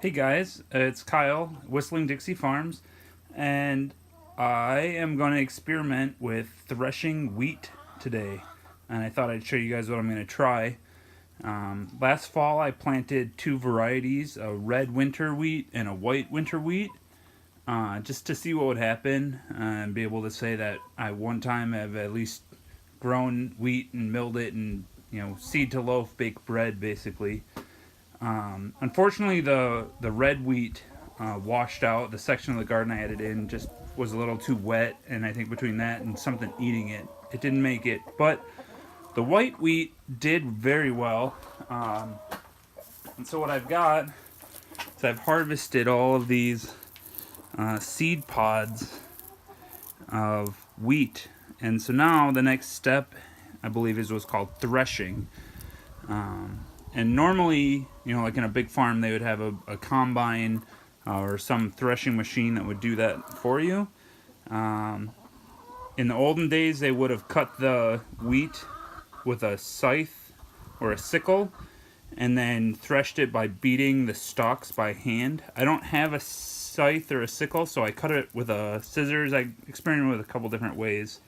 Hey guys, it's Kyle, Whistling Dixie Farms, and I am going to experiment with threshing wheat today. And I thought I'd show you guys what I'm going to try. Last fall I planted two varieties, a red winter wheat and a white winter wheat, just to see what would happen and be able to say that I one time have at least grown wheat and milled it and, seed to loaf, bake bread basically. Unfortunately, the red wheat washed out. The section of the garden I had it in just was a little too wet, and I think between that and something eating it, it didn't make it. But the white wheat did very well. And so what I've got is I've harvested all of these seed pods of wheat. And so now the next step, I believe, is what's called threshing. And normally, like in a big farm, they would have a combine or some threshing machine that would do that for you. In the olden days, they would have cut the wheat with a scythe or a sickle and then threshed it by beating the stalks by hand. I don't have a scythe or a sickle, so I cut it with a scissors. I experimented with a couple different ways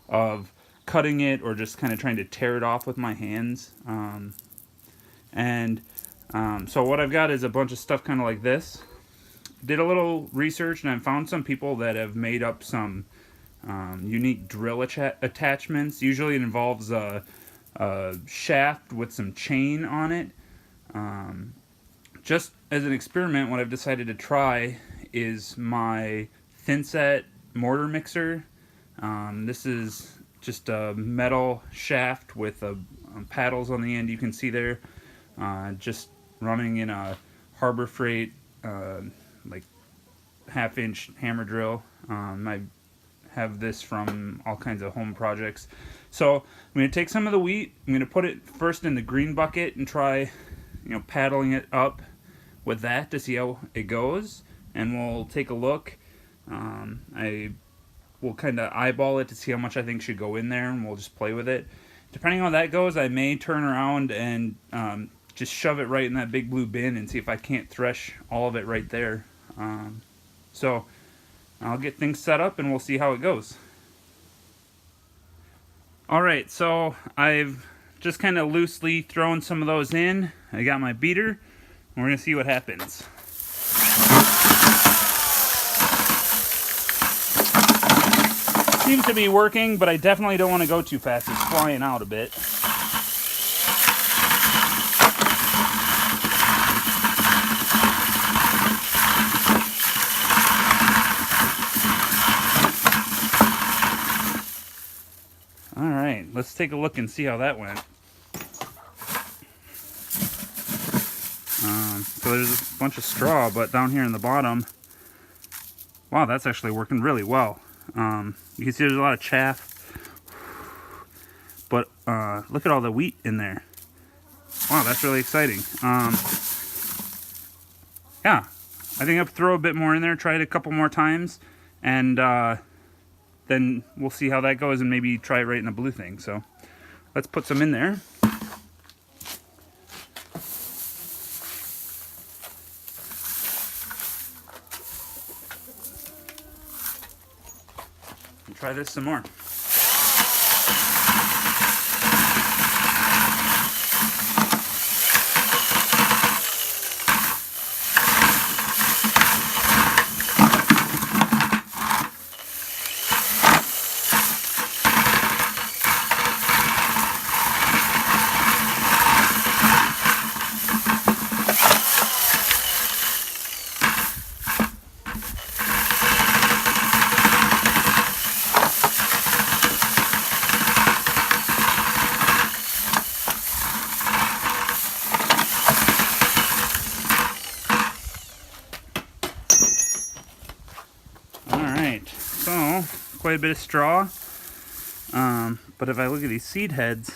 of cutting it or just kind of trying to tear it off with my hands. So what I've got is a bunch of stuff kind of like this. Did a little research and I found some people that have made up some unique drill attachments. Usually it involves a shaft with some chain on it. Just as an experiment, what I've decided to try is my thin set mortar mixer. This is just a metal shaft with paddles on the end you can see there. Just running in a Harbor Freight like half-inch hammer drill. I have this from all kinds of home projects. So I'm going to take some of the wheat. I'm going to put it first in the green bucket and try, paddling it up with that to see how it goes. And we'll take a look. I will kind of eyeball it to see how much I think should go in there, and we'll just play with it. Depending on how that goes, I may turn around and just shove it right in that big blue bin and see if I can't thresh all of it right there. So I'll get things set up and we'll see how it goes. Alright, so I've just kind of loosely thrown some of those in. I got my beater and we're going to see what happens. Seems to be working, but I definitely don't want to go too fast. It's flying out a bit. Alright, let's take a look and see how that went. So there's a bunch of straw, but down here in the bottom, wow, that's actually working really well. You can see there's a lot of chaff, but look at all the wheat in there. Wow, that's really exciting. Yeah, I think I'll throw a bit more in there, try it a couple more times, and then we'll see how that goes and maybe try it right in the blue thing. So let's put some in there. And try this some more. So quite a bit of straw, but if I look at these seed heads,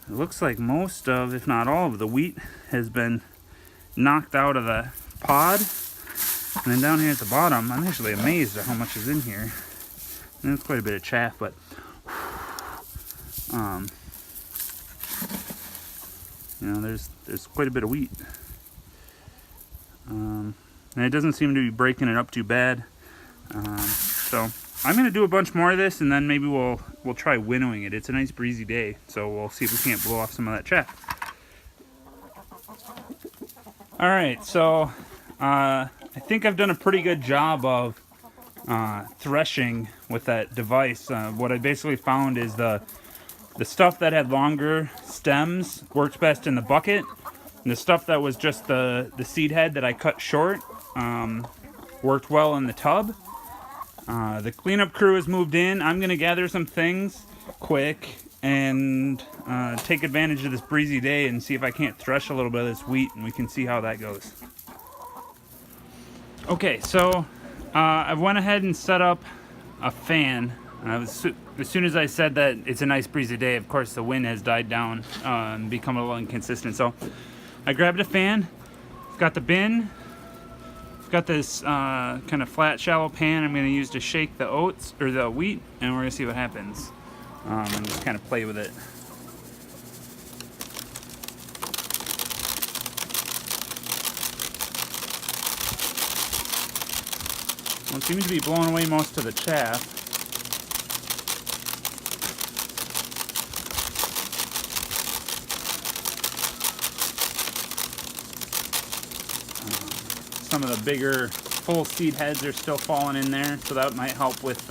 it looks like most of, if not all of, the wheat has been knocked out of the pod. And then down here at the bottom, I'm actually amazed at how much is in here. And there's quite a bit of chaff, but there's quite a bit of wheat. and it doesn't seem to be breaking it up too bad. So I'm gonna do a bunch more of this, and then maybe we'll try winnowing it. It's a nice breezy day, so we'll see if we can't blow off some of that chaff. All right, so I think I've done a pretty good job of threshing with that device. What I basically found is the stuff that had longer stems worked best in the bucket, and the stuff that was just the seed head that I cut short worked well in the tub. The cleanup crew has moved in. I'm gonna gather some things quick and take advantage of this breezy day and see if I can't thresh a little bit of this wheat, and we can see how that goes. Okay, so I went ahead and set up a fan. As soon as I said that it's a nice breezy day, of course the wind has died down and become a little inconsistent. So I grabbed a fan. It's got the bin. It's got this kind of flat, shallow pan I'm going to use to shake the oats or the wheat, and we're going to see what happens. And just kind of play with it. Well, it seems to be blowing away most of the chaff. Some of the bigger full seed heads are still falling in there, so that might help with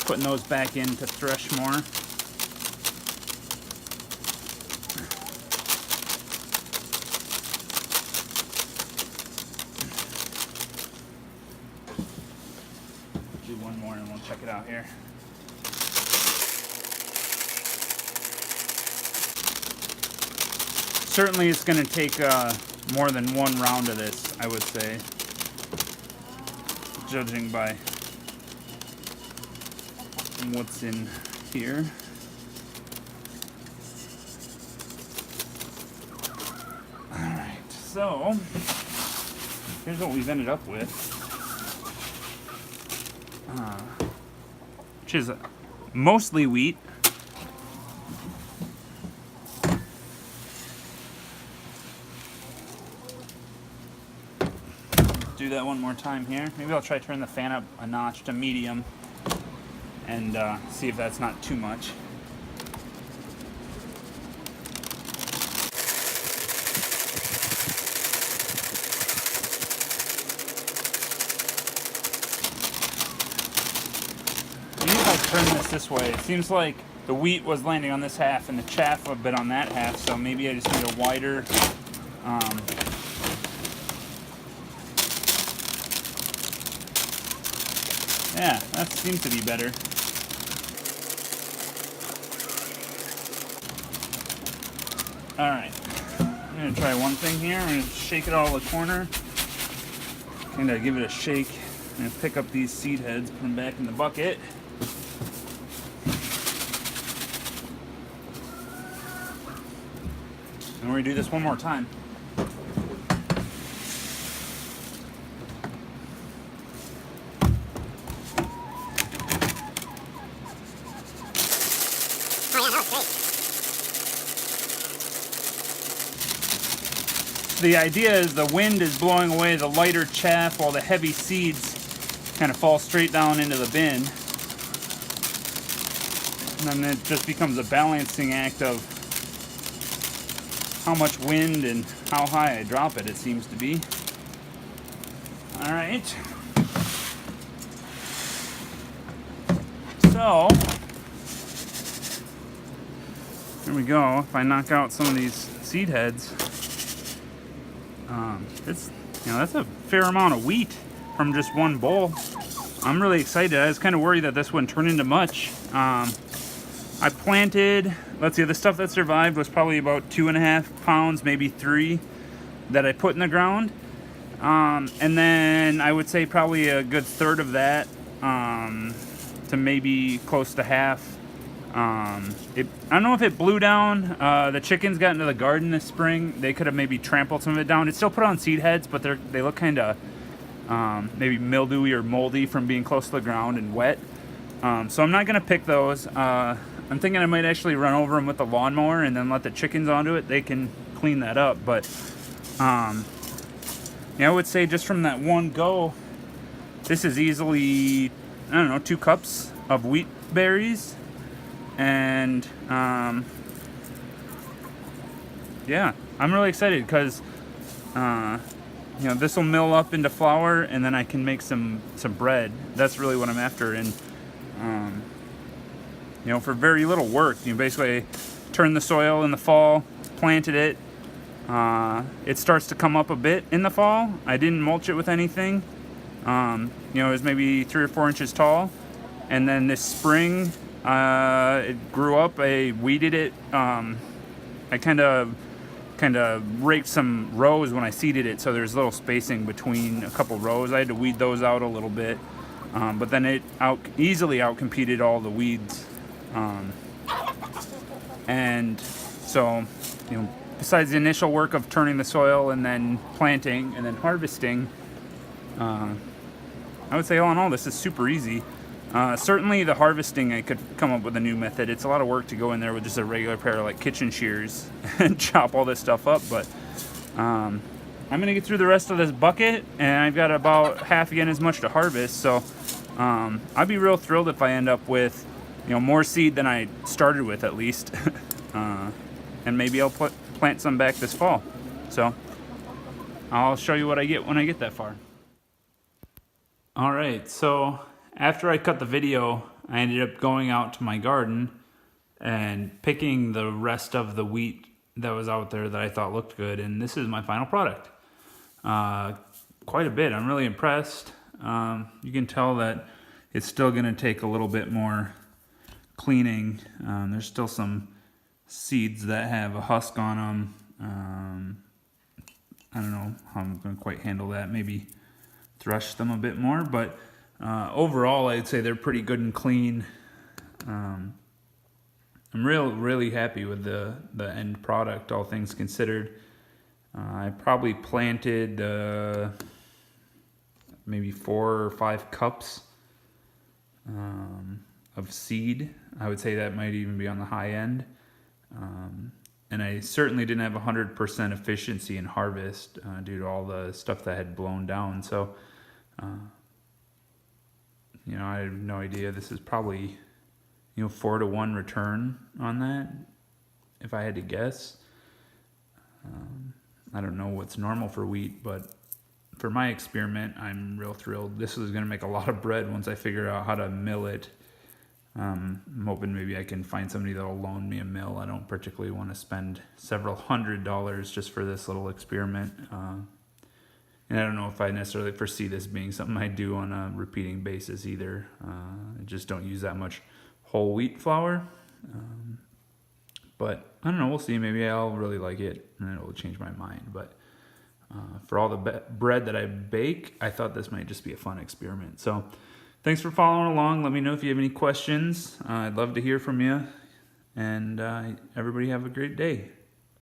putting those back in to thresh more. Do one more and we'll check it out here. Certainly it's going to take more than one round of this, I would say, judging by what's in here. Alright, so here's what we've ended up with, which is mostly wheat. Do that one more time here. Maybe I'll try to turn the fan up a notch to medium and see if that's not too much. Maybe if I turn this way, it seems like the wheat was landing on this half and the chaff a bit on that half, so maybe I just need a wider yeah, that seems to be better. Alright, I'm going to try one thing here. I'm going to shake it all the corner. Kind of give it a shake. I'm going to pick up these seed heads, put them back in the bucket. And we're going to do this one more time. The idea is the wind is blowing away the lighter chaff while the heavy seeds kind of fall straight down into the bin. And then it just becomes a balancing act of how much wind and how high I drop it, it seems to be. Alright. So, here we go. If I knock out some of these seed heads, that's a fair amount of wheat from just one bowl. I'm really excited. I was kind of worried that this wouldn't turn into much. I planted, let's see, the stuff that survived was probably about 2.5 pounds, maybe 3, that I put in the ground. And then I would say probably a good third of that to maybe close to half. I don't know if it blew down. The chickens got into the garden this spring. They could have maybe trampled some of it down. It still put on seed heads, but they look kind of maybe mildewy or moldy from being close to the ground and wet. So I'm not going to pick those. I'm thinking I might actually run over them with the lawnmower and then let the chickens onto it. They can clean that up. But I would say just from that one go, this is easily, I don't know, 2 cups of wheat berries. And yeah, I'm really excited because this will mill up into flour, and then I can make some bread. That's really what I'm after. And for very little work, you basically turn the soil in the fall, planted it. It starts to come up a bit in the fall. I didn't mulch it with anything. It was maybe 3 or 4 inches tall, and then this spring it grew up. I weeded it. I kind of raked some rows when I seeded it, so there's a little spacing between a couple rows. I had to weed those out a little bit, but then it easily outcompeted all the weeds. And so, besides the initial work of turning the soil and then planting and then harvesting, I would say all in all, this is super easy. Certainly the harvesting, I could come up with a new method. It's a lot of work to go in there with just a regular pair of kitchen shears and chop all this stuff up, but I'm gonna get through the rest of this bucket, and I've got about half again as much to harvest, so I'd be real thrilled if I end up with more seed than I started with, at least. And maybe I'll plant some back this fall. So I'll show you what I get when I get that far. All right, so after I cut the video, I ended up going out to my garden and picking the rest of the wheat that was out there that I thought looked good, and this is my final product. Quite a bit. I'm really impressed. You can tell that it's still going to take a little bit more cleaning. There's still some seeds that have a husk on them. I don't know how I'm going to quite handle that. Maybe thresh them a bit more, but overall I'd say they're pretty good and clean. I'm really happy with the end product, all things considered. I probably planted maybe 4 or 5 cups of seed. I would say that might even be on the high end. And I certainly didn't have 100% efficiency in harvest due to all the stuff that had blown down. So, I have no idea. This is probably, 4 to 1 return on that, if I had to guess. I don't know what's normal for wheat, but for my experiment, I'm real thrilled. This is going to make a lot of bread once I figure out how to mill it. I'm hoping maybe I can find somebody that'll loan me a mill. I don't particularly want to spend several $100s just for this little experiment. And I don't know if I necessarily foresee this being something I do on a repeating basis either. I just don't use that much whole wheat flour. But I don't know, we'll see. Maybe I'll really like it and it will change my mind. But for all the bread that I bake, I thought this might just be a fun experiment. So thanks for following along. Let me know if you have any questions. I'd love to hear from you. And everybody have a great day.